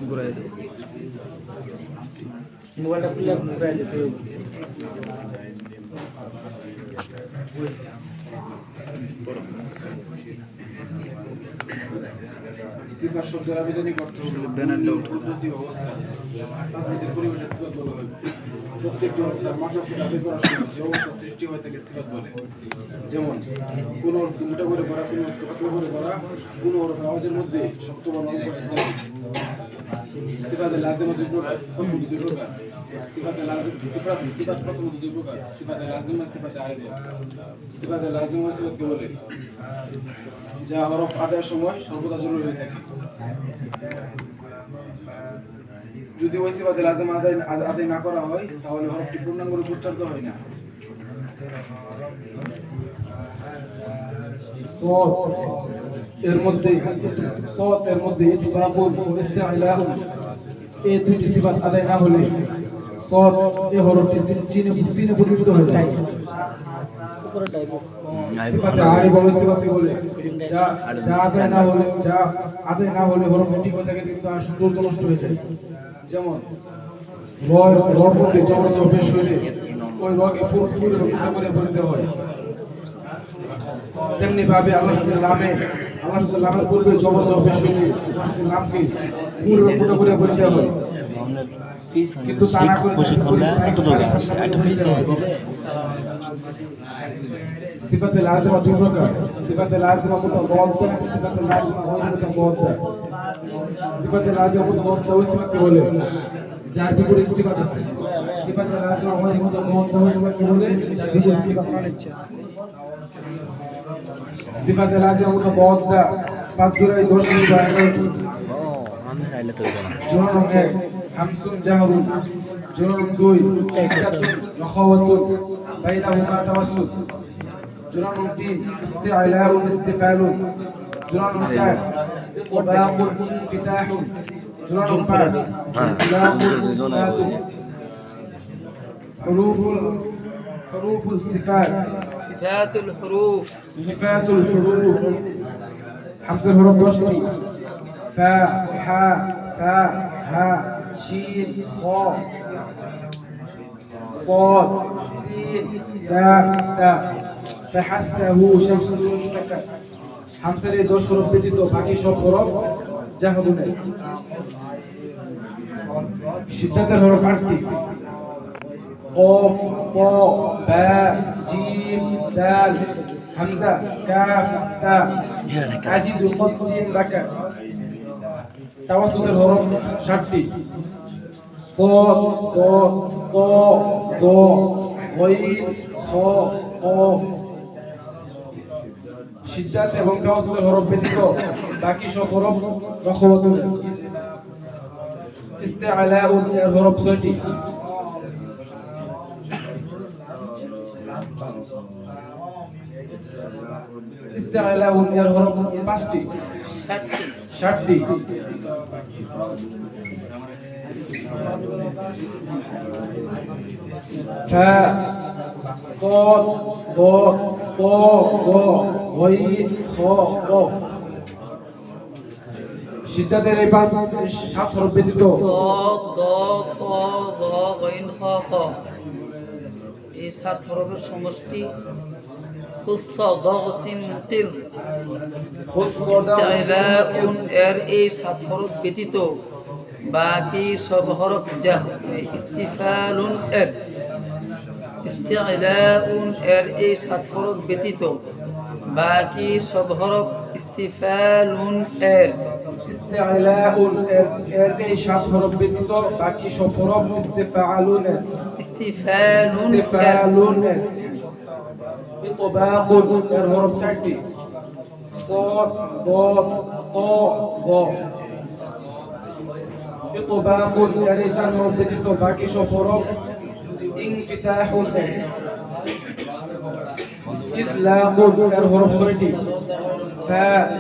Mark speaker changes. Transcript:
Speaker 1: ঘুরাই দেব
Speaker 2: মোবাইলটা খুলে ঘুরাই দিতে সিফাত শব্দের আবেদনই করতে হবে
Speaker 1: ব্যানারটা
Speaker 2: উন্নতি অবস্থা তাসবিদের পরিবেশে সিফাত বলা হয় প্রত্যেকটি অবস্থার মাদ্রাসা আদায় করার সময় যে অবস্থা সৃষ্টি হয় তাকে সিফাত বলে যেমন কোন অর্থ মোটা করে করা কোন অর্থ পাতলা করে করা কোন অর্থ আওয়াজের মধ্যে শক্ত বা নরম করে ইত্যাদি সিফাতে লাজিমা দুই প্রকার প্রথম দুই প্রকার সিফাতে লাজিম সিফাত প্রথম দুই প্রকার সিফাতে লাজিমা সিফাতে আরিদা সিফাতে লাজিমা সিফাতকে বলে যা হরফ আদায়ের সময় সর্বদা জরুরি হয়ে থাকে যদি ওই সিফাতে লাজিমা আদায় না করা হয় তাহলে হরফটি পূর্ণাঙ্গ রূপে উচ্চারিত হয় না এর মধ্যে ইতবাকুন ও ইস্তিআলাউ এই দুইটি সিফাত আদায় না হলে সদ এই হরফটি সিনে পরিণত হয়ে যায় সিফাতে আরিফ ও সিফাতকে বলে যা আদায় না হলে হরফটি ঠিক হয়ে থাকে কিন্তু তার সৌন্দর্য নষ্ট হয়ে যায় যেমন রর মধ্যে জবর পেশ হইলে ওই রকে পুরো করে বলতে হয় তেমনি ভাবে আল্লাহ লামের পূর্বে জবর পেশ হইলে নামকে পুরো করে বলতে হয় কিন্তু তা না করে সিফাতে লাজিমা দুই প্রকার সিফাতে লাজিমা মুতাওয়াদ্দা সিফাতে লাজিমা গায়রু মুতাওয়াদ্দা সিফাতে লাজিমা মুতাওয়াদ্দা ওই সিফাতকে বলে যার বিপরীত সিফাত আছে সিফাতে লাজিমা গায়রু মুতাওয়াদ্দা ওই সিফাতকে বলে যার বিপরীত সিফাত আছে সিফাতে লাজিমা মুতাওয়াদ্দা পাঁচজোড়ায় 10 মিনিট বানানো
Speaker 1: আমি রাইলে তো
Speaker 2: জোড়ানো 1 হামসুন জাহরুন জোড়ানো 2 একসাথে নখাওয়াতুন বাইনাহুমা তাওয়াসসুত জোড়ানো 3 ইস্তিআলাউন ইস্তিফালুন জোড়ানো 4 ইতবাকুন ইনফিতাহুন জোড়ানো 5 ইতলাকুন ইসবাতুন حروف الصفات صفات الحروف حمزة الحروف 10 فا حا ثا ها شين خا صاد سين دال تا فحثه شمس سكت হামসার এই 10 হরফ ব্যতীত বাকি সব হরফ জাহাদু নেই সিদ্ধাতের হরফ 8টি قاف طا با جيم دال همزة كاف تا أجد قد لك توسط الحروف 7টি صاد ضاد طاء ظاء غين خاء قاف সিদ্ধাত এবং তাওয়াসুলের হরফ ব্যতীত বাকি সব হরফ রখওয়াতুন ইস্তিআলাউন এর হরফ 6টি ইস্তিআলাউন এর হরফ 5টি 60টি ফা صاد ضاد طاء ظاء غين خاء قاف সিদ্ধাতের এই 7 হরফ ব্যতীত
Speaker 3: صاد ضاد طاء ظاء غين خاء قاف এই 7 হরফের সমষ্টি খুসসা দাগতিন মুতির ইস্তিআলাউন এর এই 7 হরফ ব্যতীত বাকি সব হরফ ইস্তিফালুন এর ইস্তিআলাউন এর এই 7 হরফ ব্যতীত বাকি সব হরফ ইস্তিফালুন এর
Speaker 2: ইস্তিআলাউন এর এই 7 হরফ ব্যতীত বাকি সব হরফ ইস্তিফালুন এর ইস্তিফালুন এর ইতবাকুন এর হরফ 4টি صاد ضاد طاء ظاء ইতবাকুন এর এই 4 হরফ ব্যতীত বাকি সব হরফ ইনফিতাহুন এর ইতলাকুন এর হরফ 6টি ফা